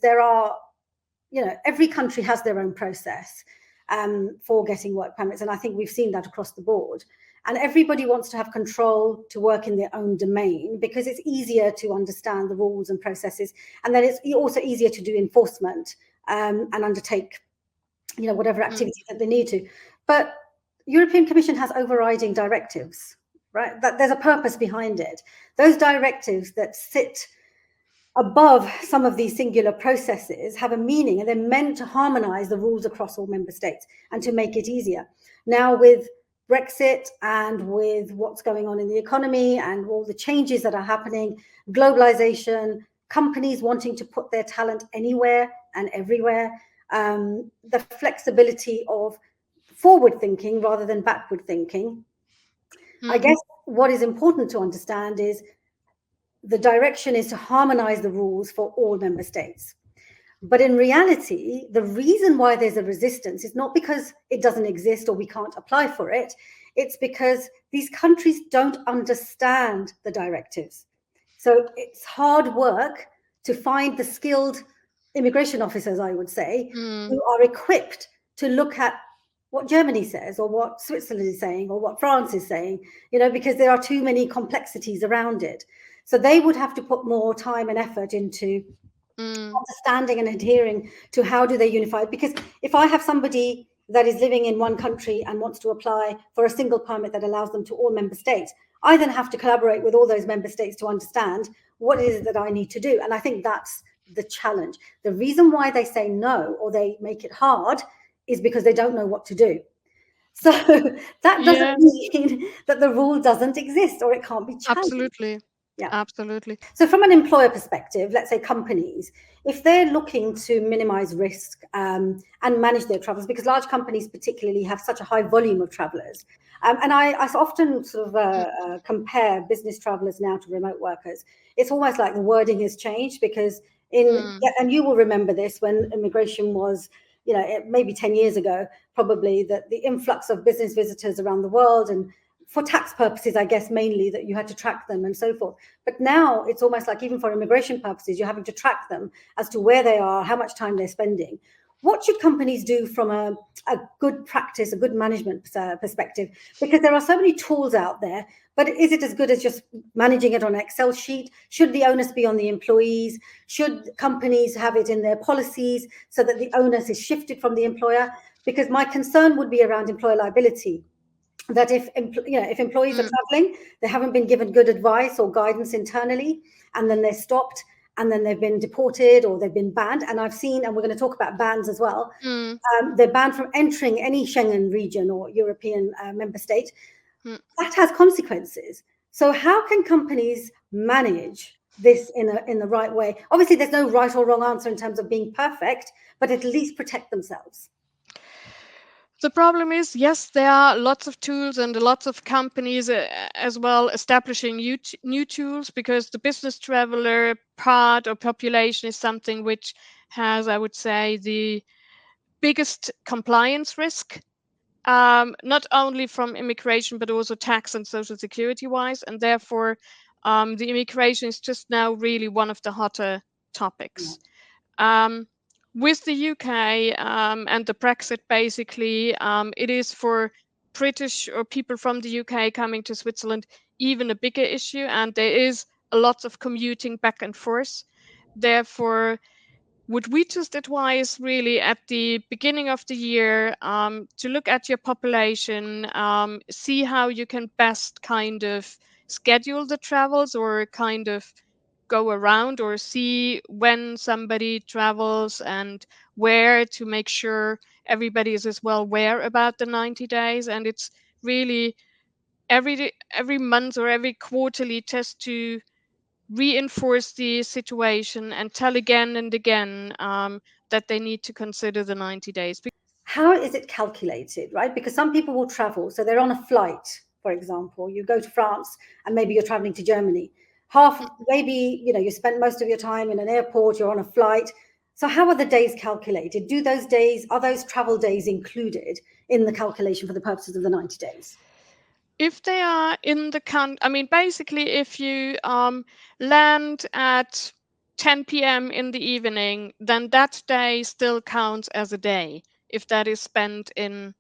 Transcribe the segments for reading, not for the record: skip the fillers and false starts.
there are, every country has their own process for getting work permits. And I think we've seen that across the board. And everybody wants to have control to work in their own domain because it's easier to understand the rules and processes. And then it's also easier to do enforcement and undertake, whatever activities that they need to. But European Commission has overriding directives, right? That there's a purpose behind it. Those directives that sit above some of these singular processes have a meaning, and they're meant to harmonize the rules across all member states and to make it easier. Now, with Brexit and with what's going on in the economy and all the changes that are happening, globalization, companies wanting to put their talent anywhere and everywhere, the flexibility of forward thinking rather than backward thinking. I guess what is important to understand is the direction is to harmonize the rules for all member states. But in reality, the reason why there's a resistance is not because it doesn't exist or we can't apply for it. It's because these countries don't understand the directives. So it's hard work to find the skilled immigration officers, I would say, who are equipped to look at what Germany says or what Switzerland is saying or what France is saying, because there are too many complexities around it. So they would have to put more time and effort into understanding and adhering to how do they unify it. Because if I have somebody that is living in one country and wants to apply for a single permit that allows them to all member states, I then have to collaborate with all those member states to understand what it is that I need to do. And I think that's the challenge. The reason why they say no or they make it hard is because they don't know what to do. So that doesn't mean that the rule doesn't exist or it can't be challenged. Absolutely. Yeah. Absolutely. So from an employer perspective, let's say companies, if they're looking to minimize risk and manage their travels, because large companies particularly have such a high volume of travelers. And I often sort of compare business travelers now to remote workers. It's almost like the wording has changed because and you will remember this when immigration was, maybe 10 years ago, probably, that the influx of business visitors around the world and for tax purposes, I guess, mainly that you had to track them and so forth. But now it's almost like even for immigration purposes, you're having to track them as to where they are, how much time they're spending. What should companies do from a good practice, a good management perspective? Because there are so many tools out there, but is it as good as just managing it on an Excel sheet? Should the onus be on the employees? Should companies have it in their policies so that the onus is shifted from the employer? Because my concern would be around employer liability. That if employees are traveling, they haven't been given good advice or guidance internally, and then they're stopped, and then they've been deported or they've been banned. And I've seen, and we're going to talk about bans as well, they're banned from entering any Schengen region or European member state. That has consequences. So how can companies manage this in the right way? Obviously, there's no right or wrong answer in terms of being perfect, but at least protect themselves. The problem is, yes, there are lots of tools and lots of companies as well establishing new tools, because the business traveler part or population is something which has, I would say, the biggest compliance risk, not only from immigration, but also tax and social security wise. And therefore, the immigration is just now really one of the hotter topics. With the UK and the Brexit, basically, it is for British or people from the UK coming to Switzerland even a bigger issue, and there is a lot of commuting back and forth. Therefore, would we just advise really at the beginning of the year to look at your population, see how you can best kind of schedule the travels or kind of go around or see when somebody travels and where, to make sure everybody is as well aware about the 90 days. And it's really every month or every quarterly test to reinforce the situation and tell again and again that they need to consider the 90 days. How is it calculated, right? Because some people will travel, so they're on a flight, for example, you go to France and maybe you're traveling to Germany. Maybe, you spent most of your time in an airport, you're on a flight. So how are the days calculated? Are those travel days included in the calculation for the purposes of the 90 days? If they are in the country, basically, if you land at 10 p.m. in the evening, then that day still counts as a day if that is spent in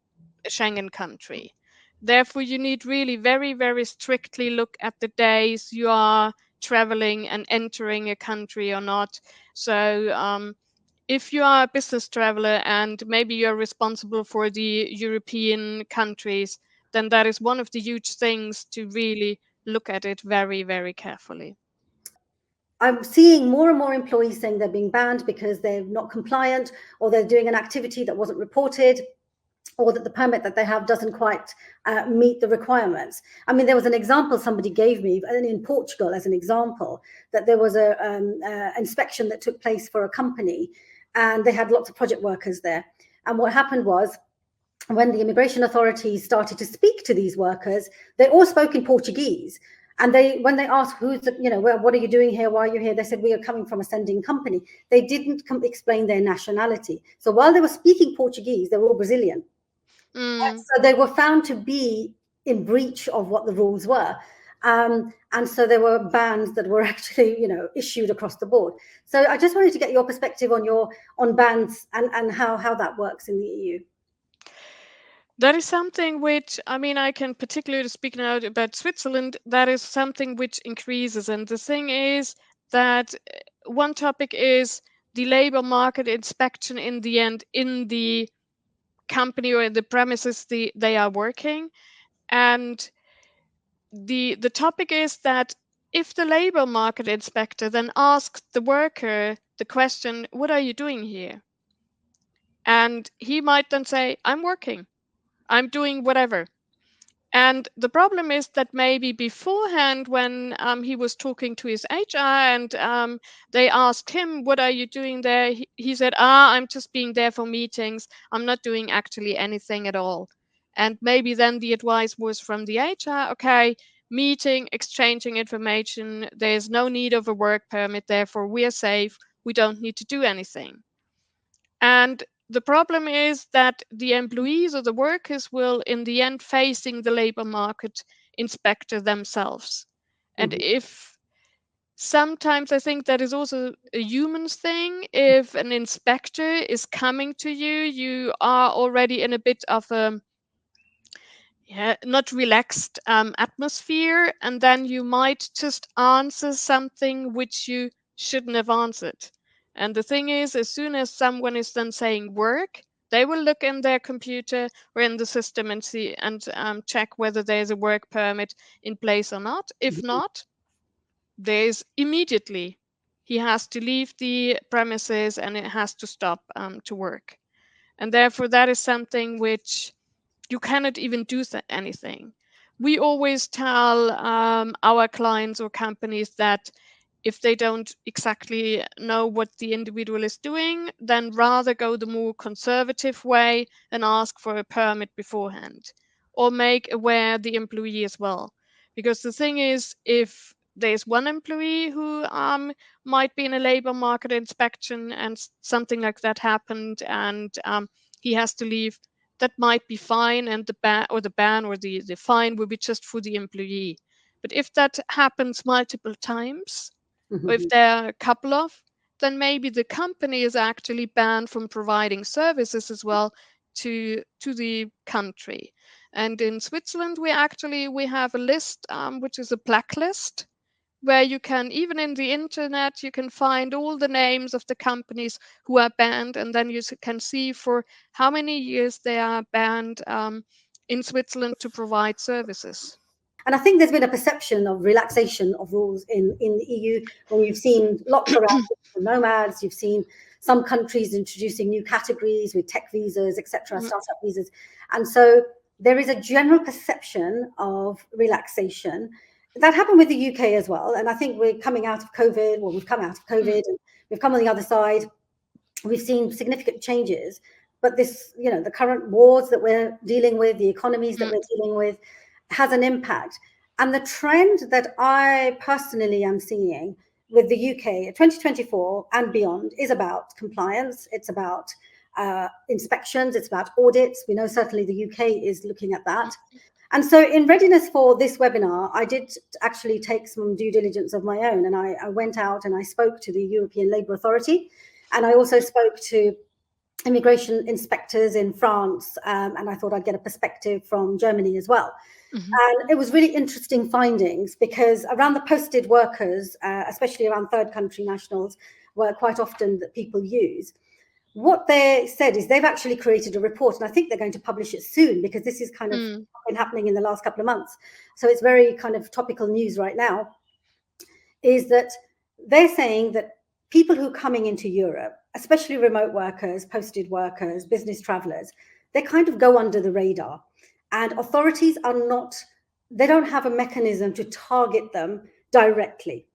a Schengen country. Therefore, you need really very, very strictly look at the days you are traveling and entering a country or not. So, if you are a business traveler and maybe you're responsible for the European countries, then that is one of the huge things to really look at it very, very carefully. I'm seeing more and more employees saying they're being banned because they're not compliant, or they're doing an activity that wasn't reported, or that the permit that they have doesn't quite meet the requirements. I mean, there was an example somebody gave me in Portugal as an example, that there was a inspection that took place for a company, and they had lots of project workers there. And what happened was, when the immigration authorities started to speak to these workers, they all spoke in Portuguese. And when they asked, what are you doing here? Why are you here? They said, we are coming from a sending company. They didn't explain their nationality. So while they were speaking Portuguese, they were all Brazilian. So they were found to be in breach of what the rules were. And so there were bans that were actually, issued across the board. So I just wanted to get your perspective on bans and how that works in the EU. That is something which, I mean, I can particularly speak now about Switzerland. That is something which increases. And the thing is that one topic is the labor market inspection in the end in the company or in the premises they are working. And the topic is that if the labor market inspector then asks the worker the question, what are you doing here? And he might then say, I'm working, I'm doing whatever. And the problem is that maybe beforehand, when he was talking to his HR and they asked him, what are you doing there? He said, I'm just being there for meetings. I'm not doing actually anything at all. And maybe then the advice was from the HR, okay, meeting, exchanging information. There's no need of a work permit. Therefore, we're safe. We don't need to do anything. And the problem is that the employees or the workers will, in the end, facing the labor market inspector themselves. And Mhm. if sometimes I think that is also a human thing, if an inspector is coming to you, you are already in a bit of a not relaxed atmosphere, and then you might just answer something which you shouldn't have answered. And the thing is, as soon as someone is then saying work, they will look in their computer or in the system and see and check whether there's a work permit in place or not. If not, there's immediately he has to leave the premises and it has to stop to work. And therefore, that is something which you cannot even do anything. We always tell our clients or companies that if they don't exactly know what the individual is doing, then rather go the more conservative way and ask for a permit beforehand, or make aware the employee as well. Because the thing is, if there's one employee who might be in a labor market inspection and something like that happened, and he has to leave, that might be fine, and the ban or the fine will be just for the employee. But if that happens multiple times, or if Mhm. there are a couple of, then maybe the company is actually banned from providing services as well to the country. And in Switzerland, we have a list which is a blacklist, where you can, even in the internet, you can find all the names of the companies who are banned, and then you can see for how many years they are banned in Switzerland to provide services. And I think there's been a perception of relaxation of rules in the EU, when you've seen lots around nomads, you've seen some countries introducing new categories with tech visas, etc., Mm, startup visas. And so there is a general perception of relaxation. That happened with the UK as well. And I think we're coming out of COVID, well, we've come out of mm, COVID and we've come on the other side. We've seen significant changes, but this, the current wars that we're dealing with, the economies that mm, we're dealing with, has an impact. And the trend that I personally am seeing with the UK 2024 and beyond is about compliance. It's about inspections. It's about audits. We know certainly the UK is looking at that. And so in readiness for this webinar, I did actually take some due diligence of my own, and I went out and I spoke to the European Labour Authority, and I also spoke to immigration inspectors in France, and I thought I'd get a perspective from Germany as well. And it was really interesting findings, because around the posted workers, especially around third country nationals, were quite often that people use. What they said is they've actually created a report, and I think they're going to publish it soon, because this is kind of been happening in the last couple of months. So it's very kind of topical news right now, is that they're saying that people who are coming into Europe, especially remote workers, posted workers, business travelers, they kind of go under the radar, and authorities are not, they don't have a mechanism to target them directly.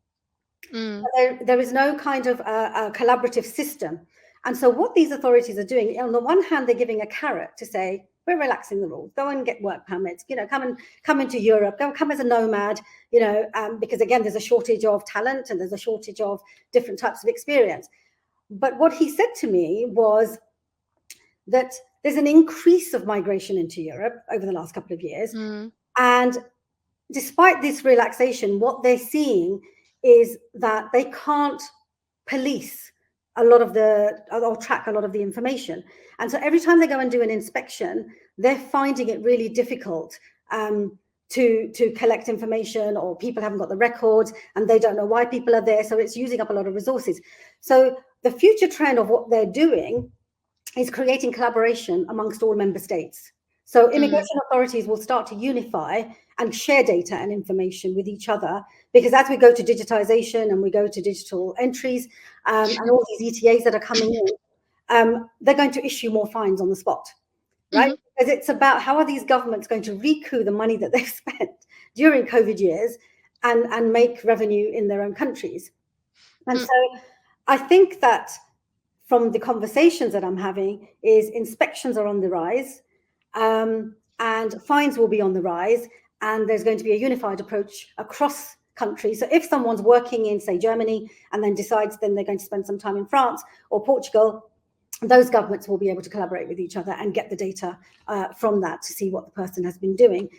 There is no kind of a collaborative system. And so what these authorities are doing, on the one hand, they're giving a carrot to say, we're relaxing the rules, go and get work permits, come into Europe, come as a nomad, because again, there's a shortage of talent and there's a shortage of different types of experience. But what he said to me was that there's an increase of migration into Europe over the last couple of years. And despite this relaxation, what they're seeing is that they can't police a lot of or track a lot of the information. And so every time they go and do an inspection, they're finding it really difficult to collect information, or people haven't got the records and they don't know why people are there. So it's using up a lot of resources. So the future trend of what they're doing is creating collaboration amongst all member states. So immigration authorities will start to unify and share data and information with each other, because as we go to digitization and we go to digital entries and all these ETAs that are coming in, they're going to issue more fines on the spot, right? Because it's about how are these governments going to recoup the money that they've spent during COVID years and make revenue in their own countries. And so I think that from the conversations that I'm having is inspections are on the rise, and fines will be on the rise, and there's going to be a unified approach across countries. So if someone's working in, say, Germany, and then decides then they're going to spend some time in France or Portugal, those governments will be able to collaborate with each other and get the data from that to see what the person has been doing.